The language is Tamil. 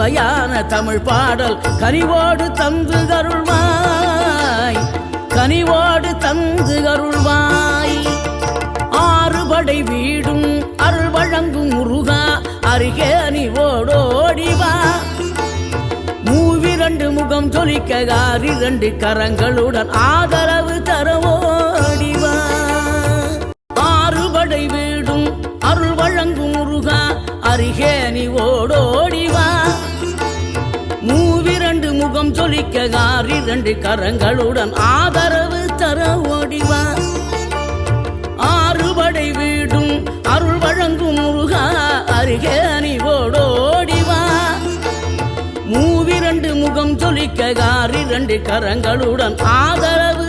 சுவையான தமிழ் பாடல் கனிவோடு தந்து கருள்வாய், கனிவோடு தந்து கருள்வாய். ஆறுபடை வீடும் அருள் வழங்கும் முருகா அருகே அணிவோடோடிவா. மூவிரண்டு முகம் சொலிக்க ஆறிரண்டு கரங்களுடன் ஆதரவு தரவோடிவா. ஆறுபடை வீடும் அருள் வழங்கும் முருகா அருகே அணிவோடோடிவா. மூவிரண்டு முகம் சொலிக்க ஆறிரண்டு கரங்களுடன் ஆதரவு தரவோடிவா. ஆறுபடை வீடும் அருள் வழங்கும் முருகா அருகே அணிவோடோடிவா. மூவிரண்டு முகம் சொலிக்க ஆறிரண்டு கரங்களுடன் ஆதரவு